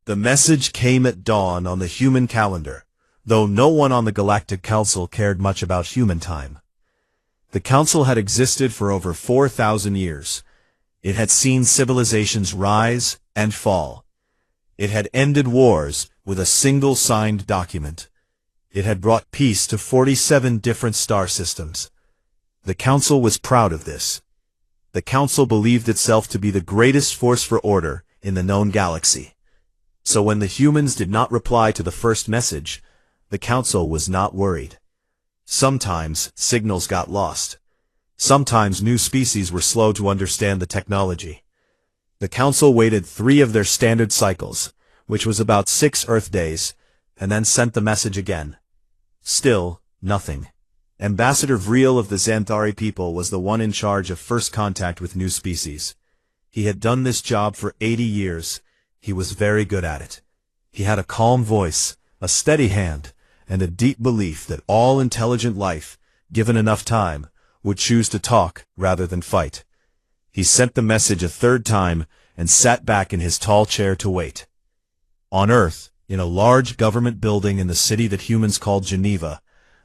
The message came at dawn on the human calendar, though no one on the Galactic Council cared much about human time. The Council had existed for over 4,000 years. It had seen civilizations rise and fall. It had ended wars with a single signed document. It had brought peace to 47 different star systems. The Council was proud of this. The Council believed itself to be the greatest force for order in the known galaxy. So when the humans did not reply to the first message, the Council was not worried. Sometimes signals got lost. Sometimes new species were slow to understand the technology. The Council waited 3 of their standard cycles, which was about 6 Earth days, and then sent the message again. Still, nothing. Ambassador Vreel of the Xanthari people was the one in charge of first contact with new species. He had done this job for 80 years. He was very good at it. He had a calm voice, a steady hand, and a deep belief that all intelligent life, given enough time, would choose to talk rather than fight. He sent the message a 3rd time and sat back in his tall chair to wait. On Earth, in a large government building in the city that humans called Geneva,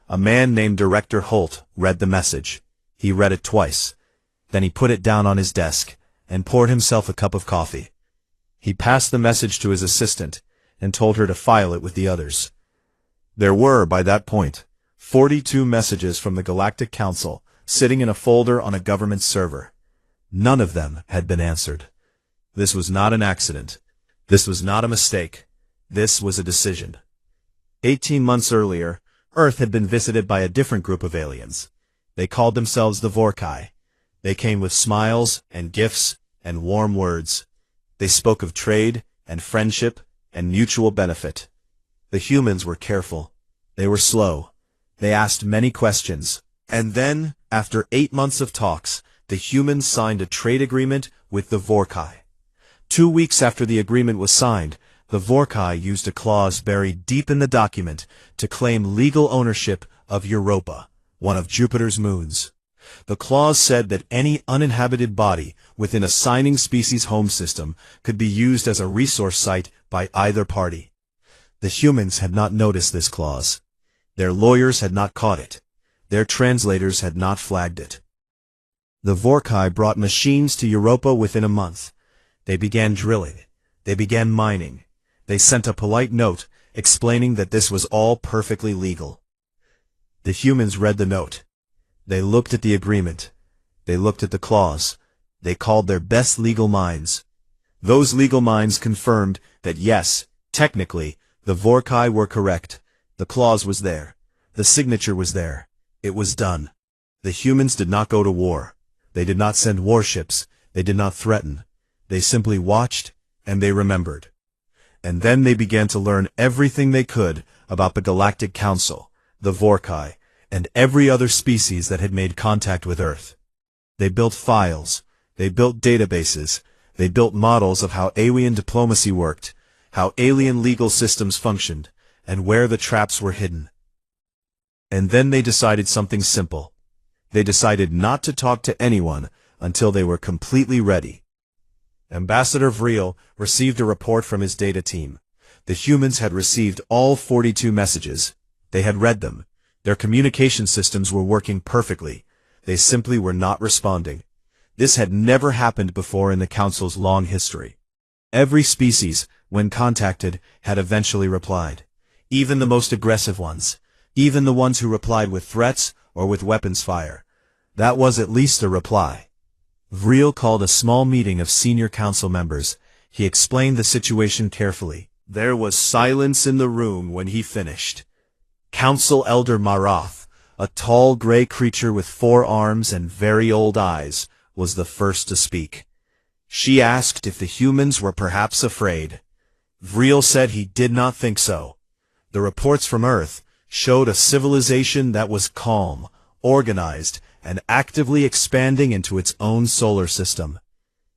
a man named Director Holt read the message. He read it twice. Then he put it down on his desk and poured himself a cup of coffee. He passed the message to his assistant and told her to file it with the others. There were, by that point, 42 messages from the Galactic Council sitting in a folder on a government server. None of them had been answered. This was not an accident. This was not a mistake. This was a decision. 18 months earlier, Earth had been visited by a different group of aliens. They called themselves the Vorkai. They came with smiles and gifts and warm words. They spoke of trade and friendship and mutual benefit. The humans were careful. They were slow. They asked many questions. And then, after 8 months of talks, the humans signed a trade agreement with the Vorkai. 2 weeks after the agreement was signed, the Vorkai used a clause buried deep in the document to claim legal ownership of Europa, one of Jupiter's moons. The clause said that any uninhabited body within a signing species' home system could be used as a resource site by either party. The humans had not noticed this clause. Their lawyers had not caught it. Their translators had not flagged it. The Vorkai brought machines to Europa within a month. They began drilling. They began mining. They sent a polite note explaining that this was all perfectly legal. The humans read the note. They looked at the agreement. They looked at the clause. They called their best legal minds. Those legal minds confirmed that yes, technically, the Vorkai were correct. The clause was there. The signature was there. It was done. The humans did not go to war. They did not send warships. They did not threaten. They simply watched, and they remembered. And then they began to learn everything they could about the Galactic Council, the Vorkai, and every other species that had made contact with Earth. They built files. They built databases. They built models of how alien diplomacy worked, how alien legal systems functioned, and where the traps were hidden. And then they decided something simple. They decided not to talk to anyone until they were completely ready. Ambassador Vreel received a report from his data team. The humans had received all 42 messages. They had read them. Their communication systems were working perfectly. They simply were not responding. This had never happened before in the Council's long history. Every species, when contacted, had eventually replied. Even the most aggressive ones. Even the ones who replied with threats or with weapons fire. That was at least a reply. Vreel called a small meeting of senior council members. He explained the situation carefully. There was silence in the room when he finished. Council Elder Marath, a tall gray creature with 4 arms and very old eyes, was the first to speak. She asked if the humans were perhaps afraid. Vreel said he did not think so. The reports from Earth showed a civilization that was calm, organized, and actively expanding into its own solar system.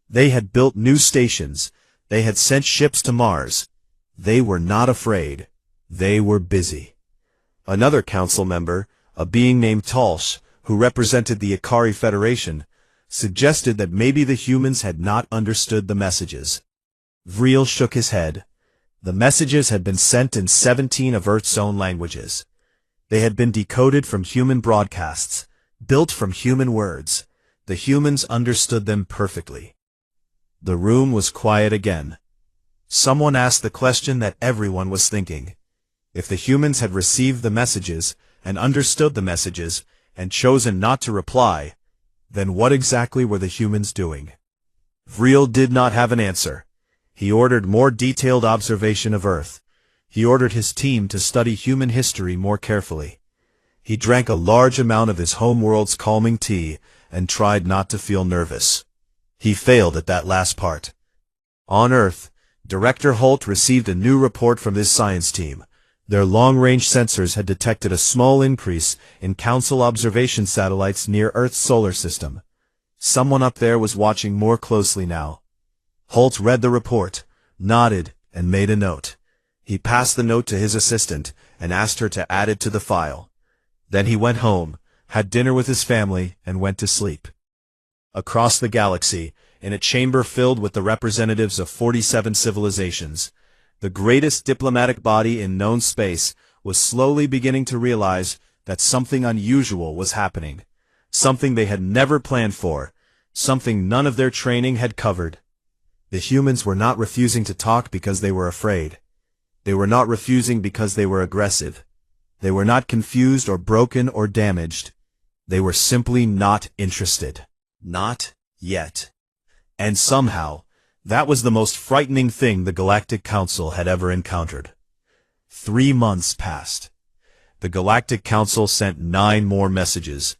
They had built new stations. They had sent ships to Mars. They were not afraid. They were busy. Another council member, a being named Talsh, who represented the Ikari Federation, suggested that maybe the humans had not understood the messages. Vreel shook his head. The messages had been sent in 17 of Earth's own languages. They had been decoded from human broadcasts, built from human words. The humans understood them perfectly. The room was quiet again. Someone asked the question that everyone was thinking. If the humans had received the messages, and understood the messages, and chosen not to reply, then what exactly were the humans doing? Vril did not have an answer. He ordered more detailed observation of Earth. He ordered his team to study human history more carefully. He drank a large amount of his homeworld's calming tea and tried not to feel nervous. He failed at that last part. On Earth, Director Holt received a new report from his science team. Their long-range sensors had detected a small increase in Council observation satellites near Earth's solar system. Someone up there was watching more closely now. Holt read the report, nodded, and made a note. He passed the note to his assistant and asked her to add it to the file. Then he went home, had dinner with his family, and went to sleep. Across the galaxy, in a chamber filled with the representatives of 47 civilizations, the greatest diplomatic body in known space was slowly beginning to realize that something unusual was happening, something they had never planned for, something none of their training had covered. The humans were not refusing to talk because they were afraid. They were not refusing because they were aggressive. They were not confused or broken or damaged. They were simply not interested. Not yet. And somehow, that was the most frightening thing the Galactic Council had ever encountered. 3 months passed. The Galactic Council sent 9 more messages.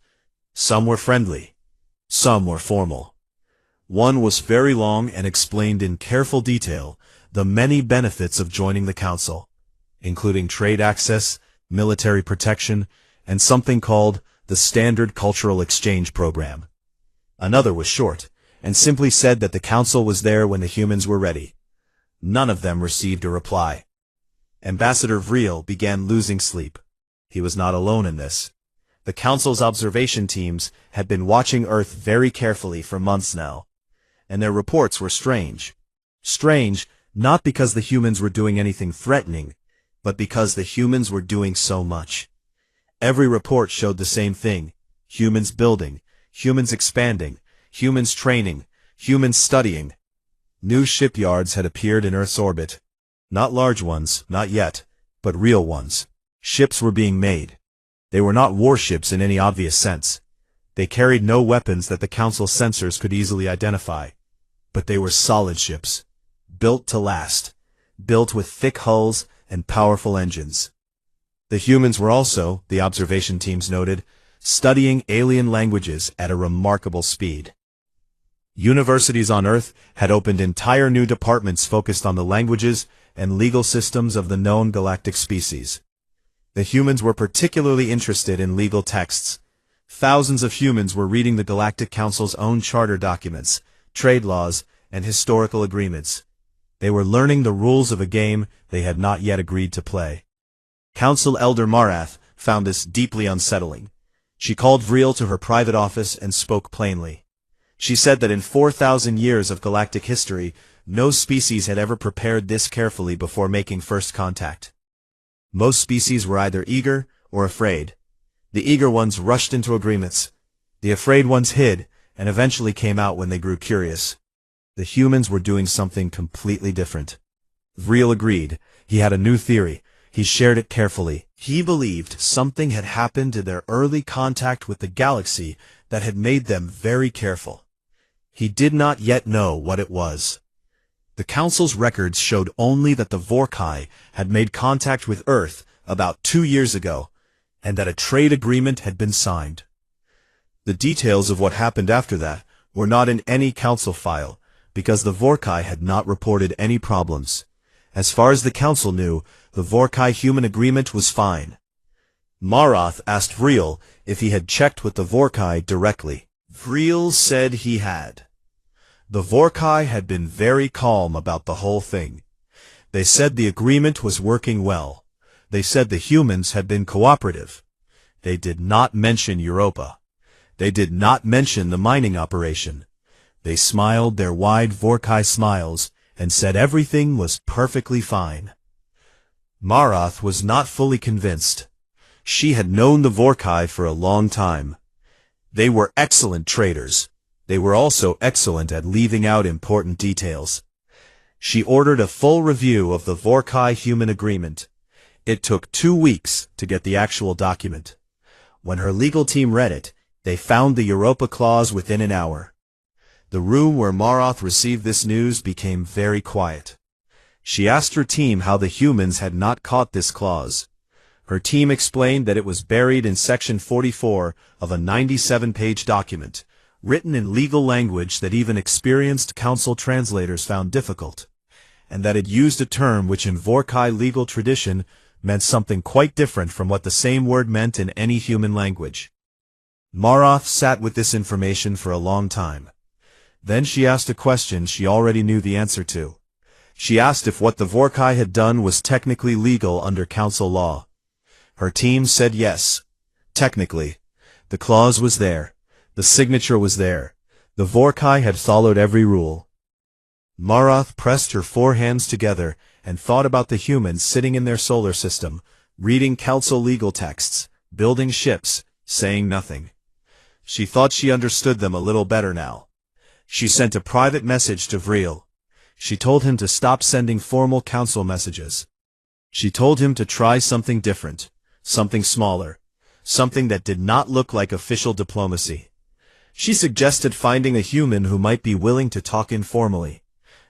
Some were friendly. Some were formal. One was very long and explained in careful detail the many benefits of joining the Council, including trade access, military protection, and something called the Standard Cultural Exchange Program. Another was short, and simply said that the Council was there when the humans were ready. None of them received a reply. Ambassador Vril began losing sleep. He was not alone in this. The Council's observation teams had been watching Earth very carefully for months now, and their reports were strange. Strange, not because the humans were doing anything threatening, but because the humans were doing so much. Every report showed the same thing: humans building, humans expanding, humans training, humans studying. New shipyards had appeared in Earth's orbit. Not large ones, not yet, but real ones. Ships were being made. They were not warships in any obvious sense. They carried no weapons that the Council's sensors could easily identify. But they were solid ships, built to last, built with thick hulls and powerful engines. The humans were also, the observation teams noted, studying alien languages at a remarkable speed. Universities on Earth had opened entire new departments focused on the languages and legal systems of the known galactic species. The humans were particularly interested in legal texts. Thousands of humans were reading the Galactic Council's own charter documents, trade laws, and historical agreements. They were learning the rules of a game they had not yet agreed to play. Council Elder Marath found this deeply unsettling. She called Vril to her private office and spoke plainly. She said that in 4,000 years of galactic history, no species had ever prepared this carefully before making first contact. Most species were either eager or afraid. The eager ones rushed into agreements. The afraid ones hid and eventually came out when they grew curious. The humans were doing something completely different. Vril agreed. He had a new theory. He shared it carefully. He believed something had happened to their early contact with the galaxy that had made them very careful. He did not yet know what it was. The Council's records showed only that the Vorkai had made contact with Earth about 2 years ago, and that a trade agreement had been signed. The details of what happened after that were not in any Council file, because the Vorkai had not reported any problems. As far as the Council knew, the Vorkai human agreement was fine. Marath asked Vril if he had checked with the Vorkai directly. Vril said he had. The Vorkai had been very calm about the whole thing. They said the agreement was working well. They said the humans had been cooperative. They did not mention Europa. They did not mention the mining operation. They smiled their wide Vorkai smiles and said everything was perfectly fine. Marath was not fully convinced. She had known the Vorkai for a long time. They were excellent traders. They were also excellent at leaving out important details. She ordered a full review of the Vorkai-human agreement. It took 2 weeks to get the actual document. When her legal team read it, they found the Europa clause within an hour. The room where Marath received this news became very quiet. She asked her team how the humans had not caught this clause. Her team explained that it was buried in section 44 of a 97-page document, written in legal language that even experienced council translators found difficult, and that it used a term which in Vorkai legal tradition meant something quite different from what the same word meant in any human language. Marath sat with this information for a long time. Then she asked a question she already knew the answer to. She asked if what the Vorkai had done was technically legal under council law. Her team said yes. Technically. The clause was there. The signature was there. The Vorkai had followed every rule. Marath pressed her 4 hands together and thought about the humans sitting in their solar system, reading council legal texts, building ships, saying nothing. She thought she understood them a little better now. She sent a private message to Vril. She told him to stop sending formal council messages. She told him to try something different, something smaller, something that did not look like official diplomacy. She suggested finding a human who might be willing to talk informally.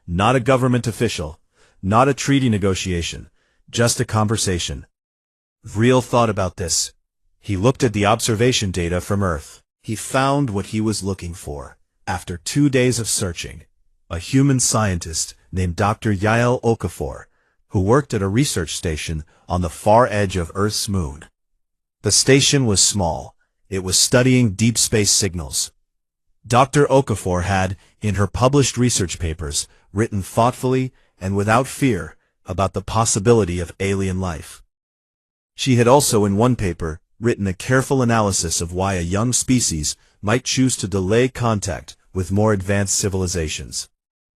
Not a government official, not a treaty negotiation, just a conversation. Vril thought about this. He looked at the observation data from Earth. He found what he was looking for. After 2 days of searching, a human scientist named Dr. Yael Okafor, who worked at a research station on the far edge of Earth's moon. The station was small. It was studying deep space signals. Dr. Okafor had, in her published research papers, written thoughtfully and without fear about the possibility of alien life. She had also, in one paper, written a careful analysis of why a young species might choose to delay contact with more advanced civilizations.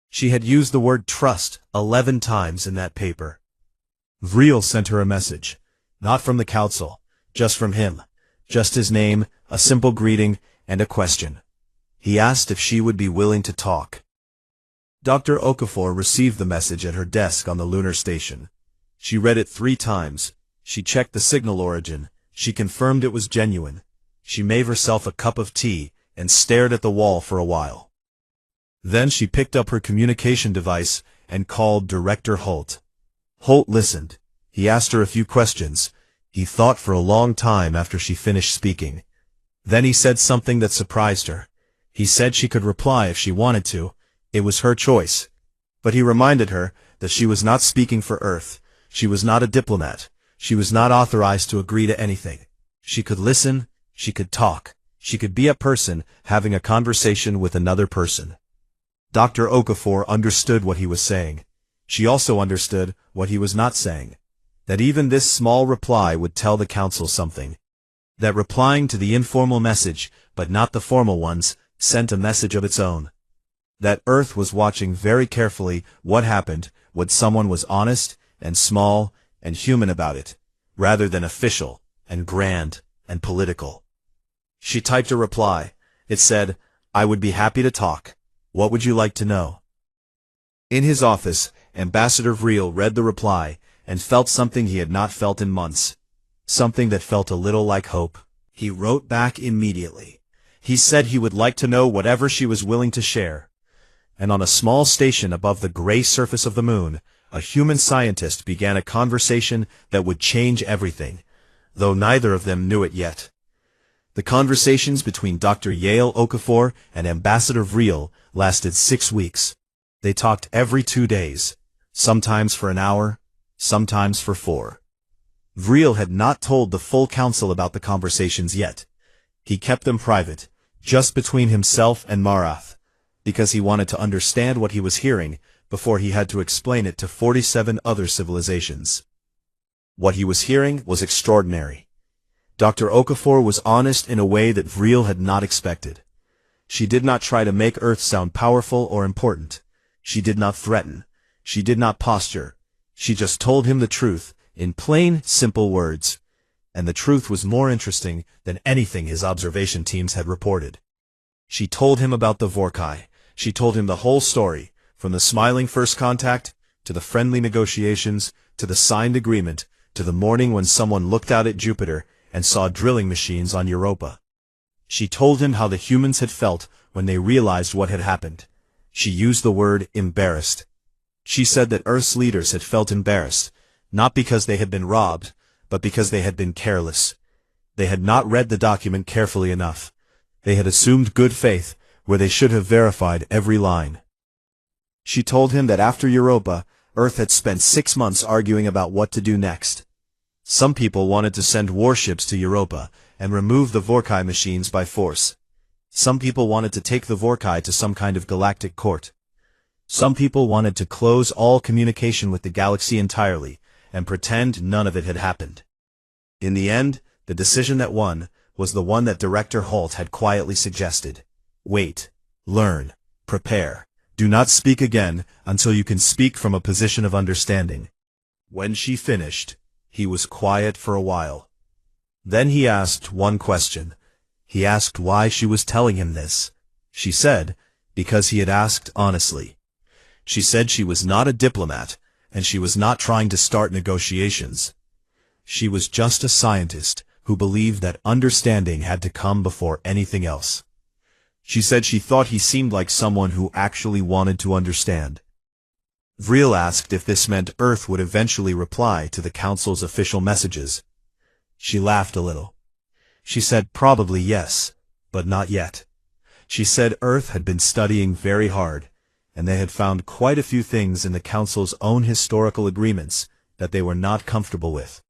She had used the word trust 11 times in that paper. Vril sent her a message, not from the council, just from him, just his name, a simple greeting, and a question. He asked if she would be willing to talk. Dr. Okafor received the message at her desk on the lunar station. She read it 3 times. She checked the signal origin. She confirmed it was genuine. She made herself a cup of tea and stared at the wall for a while. Then she picked up her communication device and called Director Holt. Holt listened. He asked her a few questions. He thought for a long time after she finished speaking. Then he said something that surprised her. He said she could reply if she wanted to. It was her choice. But he reminded her that she was not speaking for Earth. She was not a diplomat. She was not authorized to agree to anything. She could listen. She could talk. She could be a person having a conversation with another person. Dr. Okafor understood what he was saying. She also understood what he was not saying. That even this small reply would tell the council something. That replying to the informal message, but not the formal ones, sent a message of its own. That Earth was watching very carefully what happened when someone was honest and small and human about it, rather than official and grand and political. She typed a reply. It said, "I would be happy to talk. What would you like to know?" In his office, Ambassador Vril read the reply and felt something he had not felt in months. Something that felt a little like hope. He wrote back immediately. He said he would like to know whatever she was willing to share. And on a small station above the gray surface of the moon, a human scientist began a conversation that would change everything, though neither of them knew it yet. The conversations between Dr. Yael Okafor and Ambassador Vril lasted 6 weeks. They talked every 2 days, sometimes for an hour, sometimes for 4. Vril had not told the full council about the conversations yet. He kept them private, just between himself and Marath, because he wanted to understand what he was hearing before he had to explain it to 47 other civilizations. What he was hearing was extraordinary. Dr. Okafor was honest in a way that Vril had not expected. She did not try to make Earth sound powerful or important. She did not threaten. She did not posture. She just told him the truth, in plain, simple words. And the truth was more interesting than anything his observation teams had reported. She told him about the Vorkai. She told him the whole story, from the smiling first contact, to the friendly negotiations, to the signed agreement, to the morning when someone looked out at Jupiter and saw drilling machines on Europa. She told him how the humans had felt when they realized what had happened. She used the word embarrassed. She said that Earth's leaders had felt embarrassed, not because they had been robbed, but because they had been careless. They had not read the document carefully enough. They had assumed good faith, where they should have verified every line. She told him that after Europa, Earth had spent 6 months arguing about what to do next. Some people wanted to send warships to Europa and remove the Vorkai machines by force. Some people wanted to take the Vorkai to some kind of galactic court. Some people wanted to close all communication with the galaxy entirely and pretend none of it had happened. In the end, the decision that won was the one that Director Holt had quietly suggested. Wait, learn, prepare. Do not speak again until you can speak from a position of understanding. When she finished, he was quiet for a while. Then he asked one question. He asked why she was telling him this. She said, because he had asked honestly. She said she was not a diplomat, and she was not trying to start negotiations. She was just a scientist who believed that understanding had to come before anything else. She said she thought he seemed like someone who actually wanted to understand. Vril asked if this meant Earth would eventually reply to the Council's official messages. She laughed a little. She said probably yes, but not yet. She said Earth had been studying very hard, and they had found quite a few things in the Council's own historical agreements that they were not comfortable with.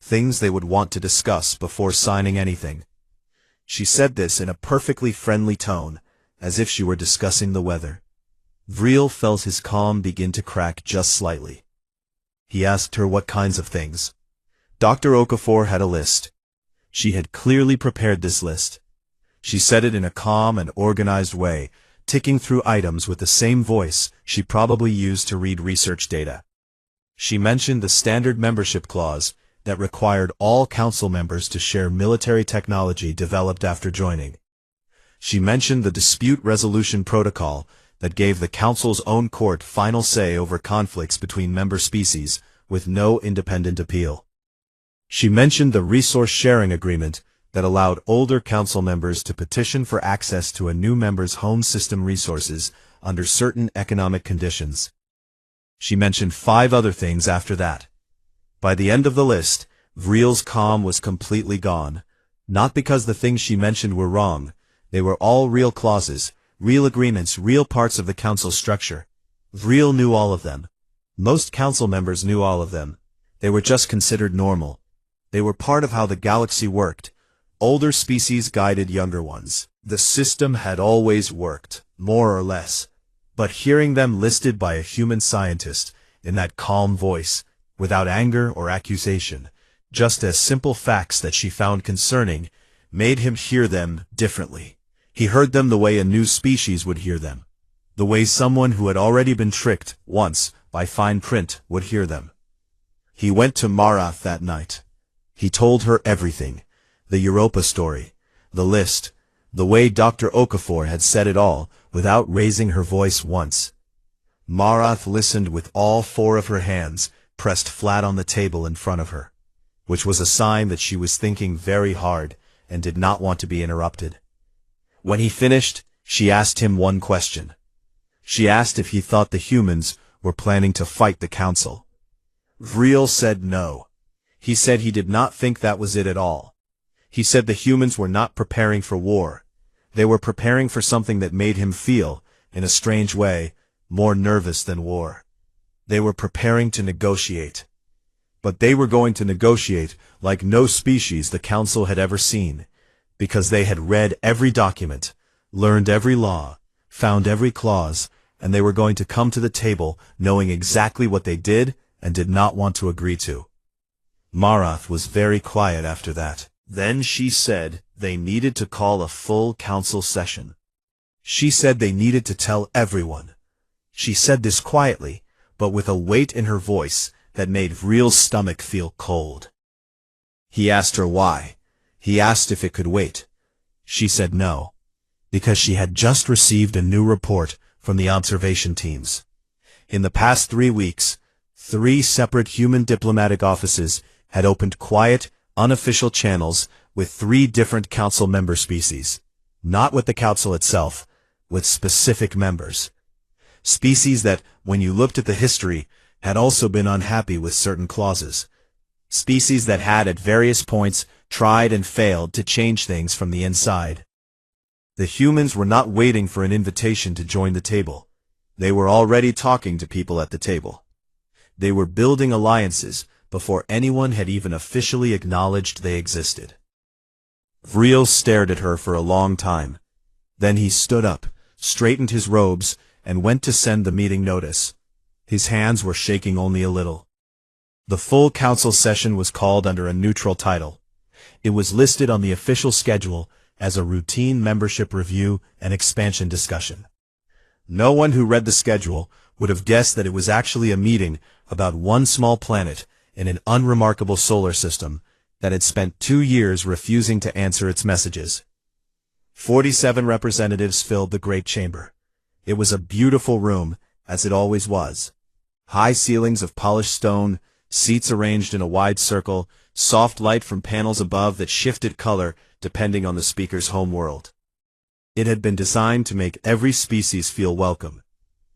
Things they would want to discuss before signing anything. She said this in a perfectly friendly tone, as if she were discussing the weather. Vril felt his calm begin to crack just slightly. He asked her what kinds of things. Dr. Okafor had a list. She had clearly prepared this list. She said it in a calm and organized way, ticking through items with the same voice she probably used to read research data. She mentioned the standard membership clause that required all council members to share military technology developed after joining. She mentioned the dispute resolution protocol that gave the council's own court final say over conflicts between member species with no independent appeal. She mentioned the resource sharing agreement that allowed older council members to petition for access to a new member's home system resources under certain economic conditions. She mentioned 5 other things after that. By the end of the list, Vril's calm was completely gone. Not because the things she mentioned were wrong. They were all real clauses, real agreements, real parts of the council structure. Vril knew all of them. Most council members knew all of them. They were just considered normal. They were part of how the galaxy worked. Older species guided younger ones. The system had always worked, more or less. But hearing them listed by a human scientist, in that calm voice, without anger or accusation, just as simple facts that she found concerning, made him hear them differently. He heard them the way a new species would hear them. The way someone who had already been tricked, once, by fine print, would hear them. He went to Marath that night. He told her everything. The Europa story, the list, the way Dr. Okafor had said it all, without raising her voice once. Marath listened with all 4 of her hands pressed flat on the table in front of her, which was a sign that she was thinking very hard and did not want to be interrupted. When he finished, she asked him one question. She asked if he thought the humans were planning to fight the council. Vril said no. He said he did not think that was it at all. He said the humans were not preparing for war. They were preparing for something that made him feel, in a strange way, more nervous than war. They were preparing to negotiate. But they were going to negotiate like no species the council had ever seen, because they had read every document, learned every law, found every clause, and they were going to come to the table knowing exactly what they did and did not want to agree to. Marath was very quiet after that. Then she said they needed to call a full council session. She said they needed to tell everyone. She said this quietly, but with a weight in her voice that made Vriel's stomach feel cold. He asked her why. He asked if it could wait. She said no, because she had just received a new report from the observation teams. In the past 3 weeks, 3 separate human diplomatic offices had opened quiet, unofficial channels with 3 different council member species. Not with the council itself, with specific members. Species that, when you looked at the history, had also been unhappy with certain clauses. Species that had at various points tried and failed to change things from the inside. The humans were not waiting for an invitation to join the table. They were already talking to people at the table. They were building alliances before anyone had even officially acknowledged they existed. Vriel stared at her for a long time. Then he stood up, straightened his robes, and went to send the meeting notice. His hands were shaking only a little. The full council session was called under a neutral title. It was listed on the official schedule as a routine membership review and expansion discussion. No one who read the schedule would have guessed that it was actually a meeting about one small planet in an unremarkable solar system that had spent 2 years refusing to answer its messages. 47 representatives filled the great chamber. It was a beautiful room, as it always was. High ceilings of polished stone, seats arranged in a wide circle, soft light from panels above that shifted color depending on the speaker's home world. It had been designed to make every species feel welcome.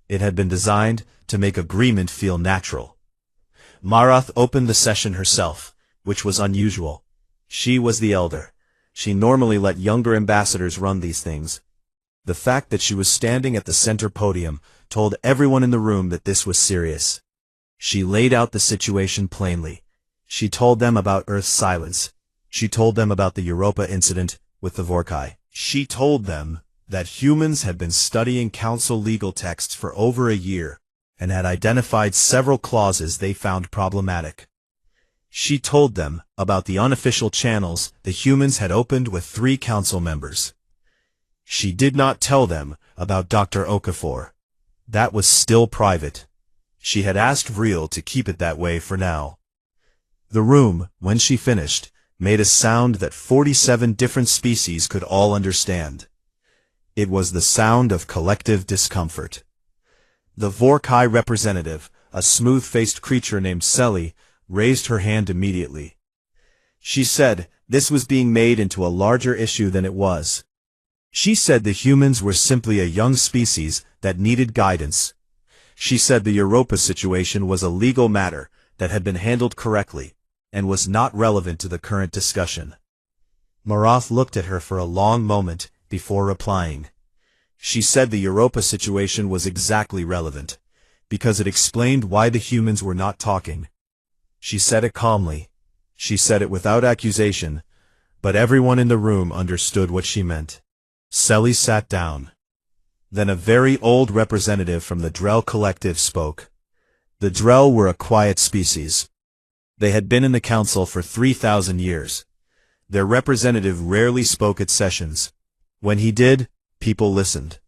It had been designed to make agreement feel natural. Marath opened the session herself, which was unusual. She was the elder. She normally let younger ambassadors run these things. The fact that she was standing at the center podium told everyone in the room that this was serious. She laid out the situation plainly. She told them about Earth's silence. She told them about the Europa incident with the Vorkai. She told them that humans had been studying council legal texts for over a year and had identified several clauses they found problematic. She told them about the unofficial channels the humans had opened with 3 council members. She did not tell them about Dr. Okafor. That was still private. She had asked Vriel to keep it that way for now. The room, when she finished, made a sound that 47 different species could all understand. It was the sound of collective discomfort. The Vorkai representative, a smooth-faced creature named Selly, raised her hand immediately. She said this was being made into a larger issue than it was. She said the humans were simply a young species that needed guidance. She said the Europa situation was a legal matter that had been handled correctly and was not relevant to the current discussion. Marath looked at her for a long moment before replying. She said the Europa situation was exactly relevant, because it explained why the humans were not talking. She said it calmly. She said it without accusation, but everyone in the room understood what she meant. Selly sat down. Then a very old representative from the Drell collective spoke. The Drell were a quiet species. They had been in the council for 3,000 years. Their representative rarely spoke at sessions. When he did, people listened.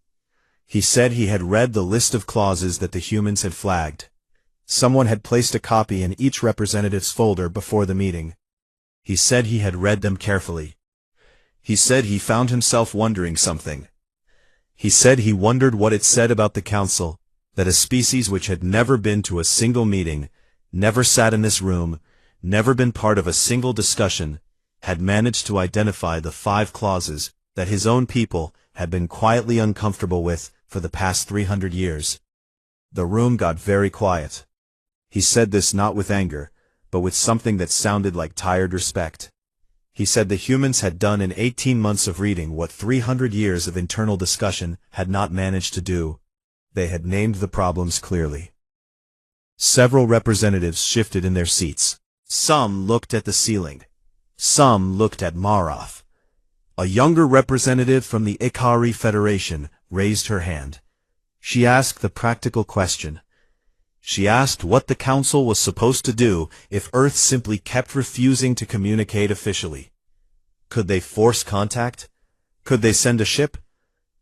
He said he had read the list of clauses that the humans had flagged. Someone had placed a copy in each representative's folder before the meeting. He said he had read them carefully. He said he found himself wondering something. He said he wondered what it said about the council, that a species which had never been to a single meeting, never sat in this room, never been part of a single discussion, had managed to identify the 5 clauses that his own people had been quietly uncomfortable with for the past 300 years. The room got very quiet. He said this not with anger, but with something that sounded like tired respect. He said the humans had done in 18 months of reading what 300 years of internal discussion had not managed to do. They had named the problems clearly. Several representatives shifted in their seats. Some looked at the ceiling. Some looked at Marath. A younger representative from the Ikari Federation raised her hand. She asked the practical question. She asked what the council was supposed to do if Earth simply kept refusing to communicate officially. Could they force contact? Could they send a ship?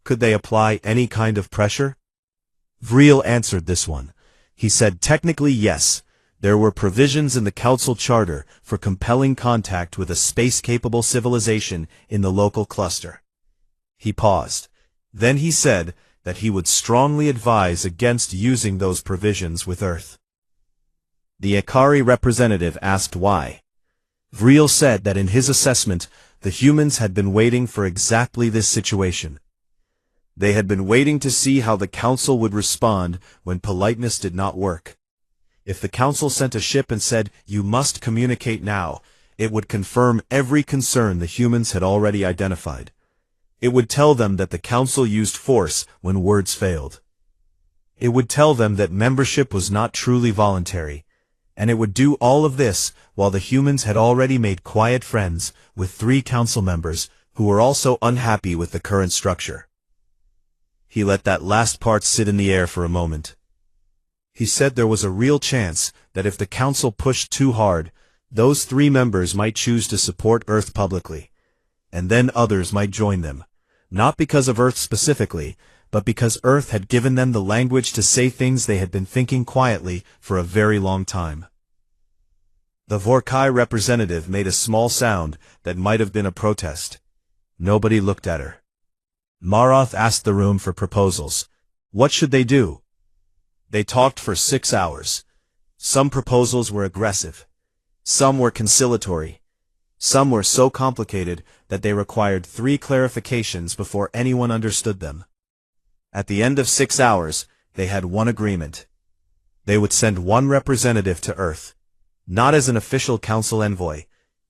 Could they apply any kind of pressure? Vriel answered this one. He said technically yes, there were provisions in the Council Charter for compelling contact with a space-capable civilization in the local cluster. He paused. Then he said that he would strongly advise against using those provisions with Earth. The Ikari representative asked why. Vril said that in his assessment, the humans had been waiting for exactly this situation. They had been waiting to see how the Council would respond when politeness did not work. If the Council sent a ship and said, "You must communicate now," it would confirm every concern the humans had already identified. It would tell them that the Council used force when words failed. It would tell them that membership was not truly voluntary, and it would do all of this while the humans had already made quiet friends with 3 Council members who were also unhappy with the current structure. He let that last part sit in the air for a moment. He said there was a real chance that if the Council pushed too hard, those 3 members might choose to support Earth publicly, and then others might join them, not because of Earth specifically, but because Earth had given them the language to say things they had been thinking quietly for a very long time. The Vorkai representative made a small sound that might have been a protest. Nobody looked at her. Maroth asked the room for proposals. What should they do? They talked for 6 hours. Some proposals were aggressive. Some were conciliatory. Some were so complicated that they required 3 clarifications before anyone understood them. At the end of 6 hours, they had one agreement. They would send one representative to Earth. Not as an official Council envoy.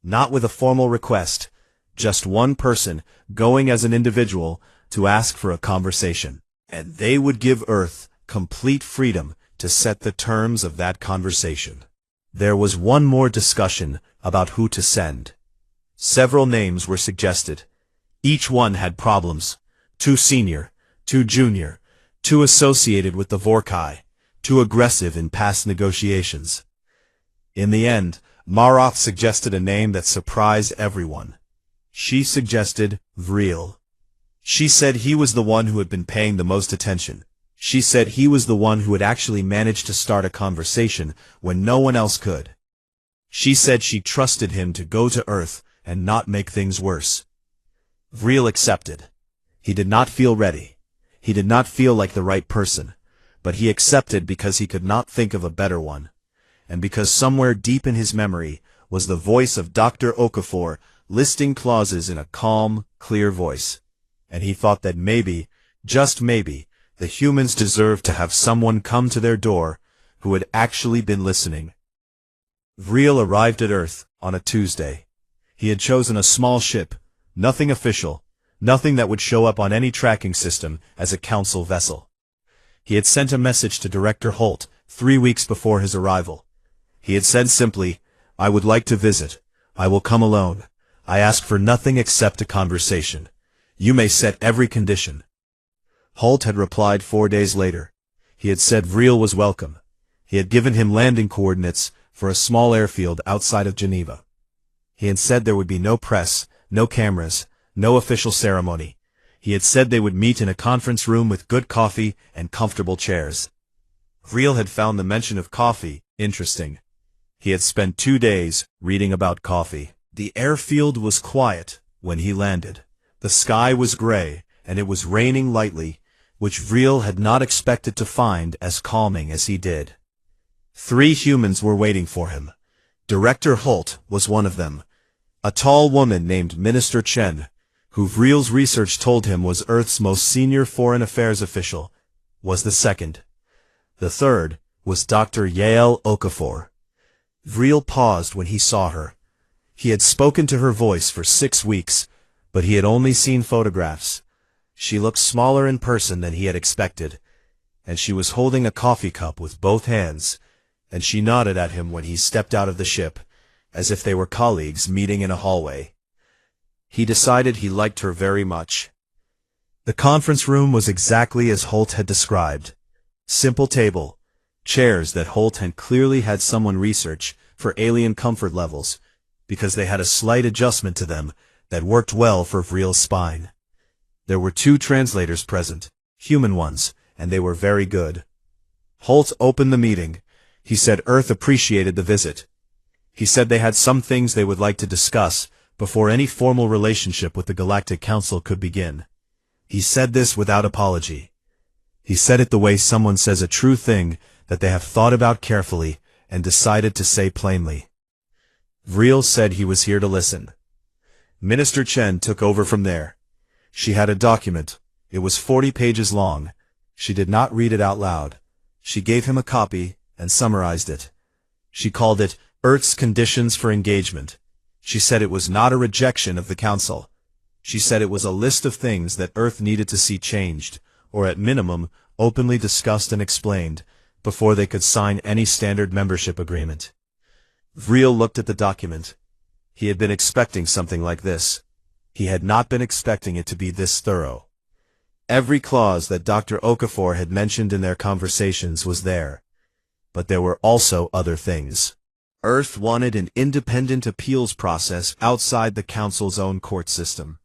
Not with a formal request. Just one person, going as an individual, to ask for a conversation. And they would give Earth complete freedom to set the terms of that conversation. There was one more discussion about who to send. Several names were suggested. Each one had problems. Too senior, too junior, too associated with the Vorkai, too aggressive in past negotiations. In the end, Maroth suggested a name that surprised everyone. She suggested Vril. She said he was the one who had been paying the most attention. She said he was the one who had actually managed to start a conversation when no one else could. She said she trusted him to go to Earth and not make things worse. Vril accepted. He did not feel ready. He did not feel like the right person, but he accepted because he could not think of a better one, and because somewhere deep in his memory was the voice of Dr. Okafor listing clauses in a calm, clear voice, and he thought that maybe, just maybe, the humans deserved to have someone come to their door who had actually been listening. Vril arrived at Earth on a Tuesday. He had chosen a small ship, nothing official, nothing that would show up on any tracking system as a Council vessel. He had sent a message to Director Holt 3 weeks before his arrival. He had said simply, "I would like to visit. I will come alone. I ask for nothing except a conversation. You may set every condition." Holt had replied 4 days later. He had said Vril was welcome. He had given him landing coordinates for a small airfield outside of Geneva. He had said there would be no press, no cameras, no official ceremony. He had said they would meet in a conference room with good coffee and comfortable chairs. Vril had found the mention of coffee interesting. He had spent 2 days reading about coffee. The airfield was quiet when he landed. The sky was gray, and it was raining lightly, which Vril had not expected to find as calming as he did. 3 humans were waiting for him. Director Holt was one of them. A tall woman named Minister Chen, who Vril's research told him was Earth's most senior foreign affairs official, was the second. The third was Dr. Yael Okafor. Vril paused when he saw her. He had spoken to her voice for 6 weeks, but he had only seen photographs. She looked smaller in person than he had expected, and she was holding a coffee cup with both hands, and she nodded at him when he stepped out of the ship, as if they were colleagues meeting in a hallway. He decided he liked her very much. The conference room was exactly as Holt had described. Simple table, chairs that Holt had clearly had someone research for alien comfort levels, because they had a slight adjustment to them that worked well for Vril's spine. There were 2 translators present, human ones, and they were very good. Holt opened the meeting. He said Earth appreciated the visit. He said they had some things they would like to discuss before any formal relationship with the Galactic Council could begin. He said this without apology. He said it the way someone says a true thing that they have thought about carefully and decided to say plainly. Vril said he was here to listen. Minister Chen took over from there. She had a document. It was 40 pages long. She did not read it out loud. She gave him a copy and summarized it. She called it Earth's Conditions for Engagement. She said it was not a rejection of the Council. She said it was a list of things that Earth needed to see changed, or at minimum, openly discussed and explained, before they could sign any standard membership agreement. Vril looked at the document. He had been expecting something like this. He had not been expecting it to be this thorough. Every clause that Dr. Okafor had mentioned in their conversations was there. But there were also other things. Earth wanted an independent appeals process outside the Council's own court system.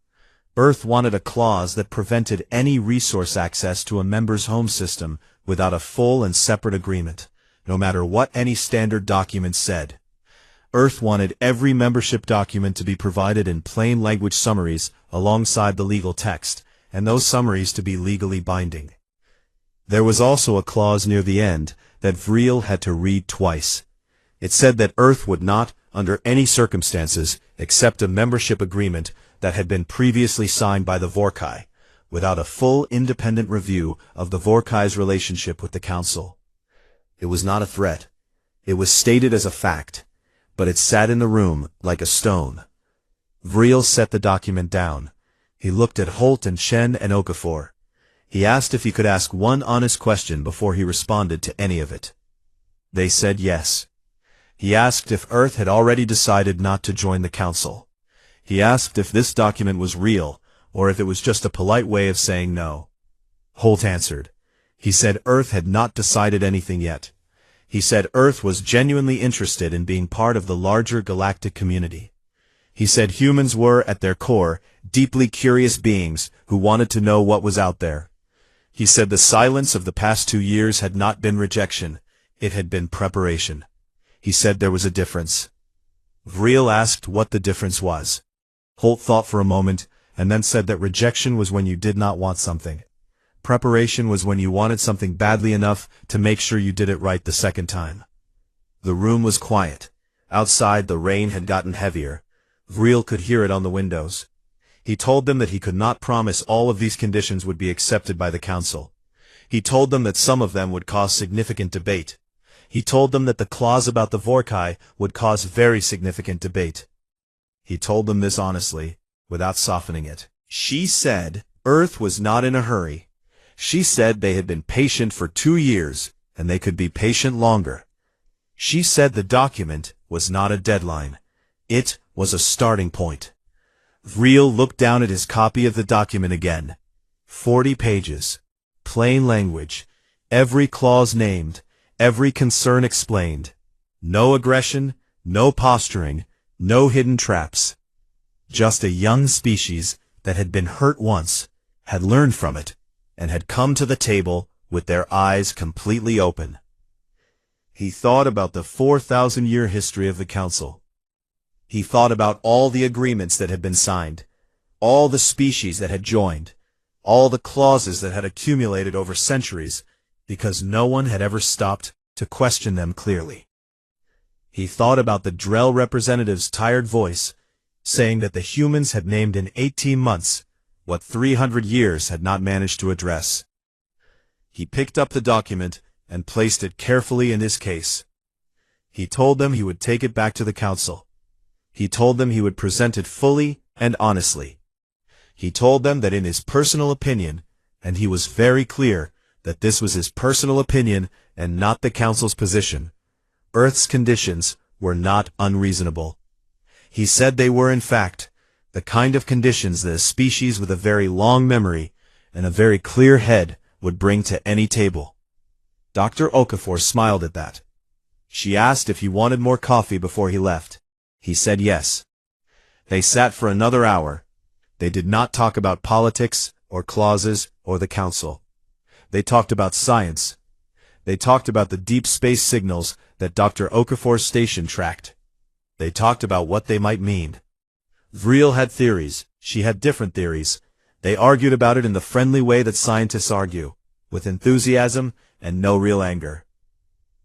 Earth wanted a clause that prevented any resource access to a member's home system without a full and separate agreement, no matter what any standard document said. Earth wanted every membership document to be provided in plain language summaries alongside the legal text, and those summaries to be legally binding. There was also a clause near the end that Vril had to read twice. It said that Earth would not, under any circumstances, accept a membership agreement that had been previously signed by the Vorkai, without a full independent review of the Vorkai's relationship with the Council. It was not a threat. It was stated as a fact, but it sat in the room like a stone. Vril set the document down. He looked at Holt and Chen and Okafor. He asked if he could ask one honest question before he responded to any of it. They said yes. He asked if Earth had already decided not to join the Council. He asked if this document was real, or if it was just a polite way of saying no. Holt answered. He said Earth had not decided anything yet. He said Earth was genuinely interested in being part of the larger galactic community. He said humans were, at their core, deeply curious beings who wanted to know what was out there. He said the silence of the past 2 years had not been rejection, it had been preparation. He said there was a difference. Vril asked what the difference was. Holt thought for a moment, and then said that rejection was when you did not want something. Preparation was when you wanted something badly enough to make sure you did it right the second time. The room was quiet. Outside the rain had gotten heavier. Vril could hear it on the windows. He told them that he could not promise all of these conditions would be accepted by the Council. He told them that some of them would cause significant debate. He told them that the clause about the Vorkai would cause very significant debate. He told them this honestly, without softening it. She said Earth was not in a hurry. She said they had been patient for 2 years, and they could be patient longer. She said the document was not a deadline. It was a starting point. Vril looked down at his copy of the document again. 40 pages. Plain language. Every clause named. Every concern explained. No aggression, no posturing, no hidden traps. Just a young species that had been hurt once, had learned from it, and had come to the table with their eyes completely open. He thought about the 4,000-year history of the Council. He thought about all the agreements that had been signed, all the species that had joined, all the clauses that had accumulated over centuries, because no one had ever stopped to question them clearly. He thought about the Drell representative's tired voice, saying that the humans had named in 18 months what 300 years had not managed to address. He picked up the document and placed it carefully in his case. He told them he would take it back to the Council. He told them he would present it fully and honestly. He told them that in his personal opinion, and he was very clear that this was his personal opinion and not the Council's position, Earth's conditions were not unreasonable. He said they were, in fact, the kind of conditions that a species with a very long memory and a very clear head would bring to any table. Dr. Okafor smiled at that. She asked if he wanted more coffee before he left. He said yes. They sat for another hour. They did not talk about politics or clauses or the Council. They talked about science. They talked about the deep space signals that Dr. Okafor's station tracked. They talked about what they might mean. Vril had theories, she had different theories. They argued about it in the friendly way that scientists argue, with enthusiasm and no real anger.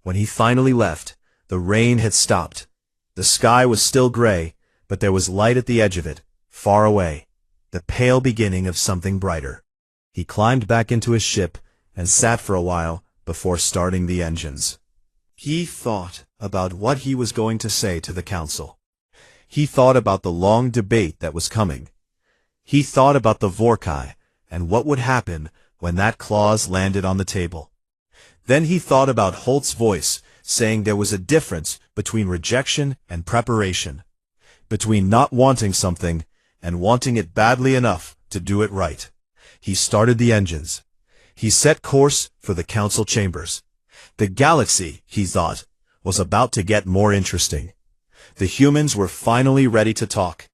When he finally left, the rain had stopped. The sky was still gray, but there was light at the edge of it, far away, the pale beginning of something brighter. He climbed back into his ship and sat for a while before starting the engines. He thought about what he was going to say to the council. He thought about the long debate that was coming. He thought about the Vorkai and what would happen when that clause landed on the table. Then he thought about Holt's voice saying there was a difference between rejection and preparation, between not wanting something and wanting it badly enough to do it right. He started the engines. He set course for the council chambers. The galaxy, he thought, was about to get more interesting. The humans were finally ready to talk.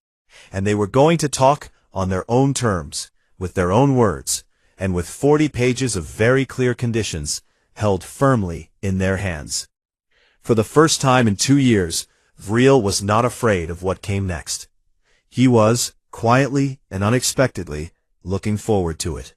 And they were going to talk on their own terms, with their own words, and with 40 pages of very clear conditions held firmly in their hands. For the first time in 2 years, Vril was not afraid of what came next. He was, quietly and unexpectedly, looking forward to it.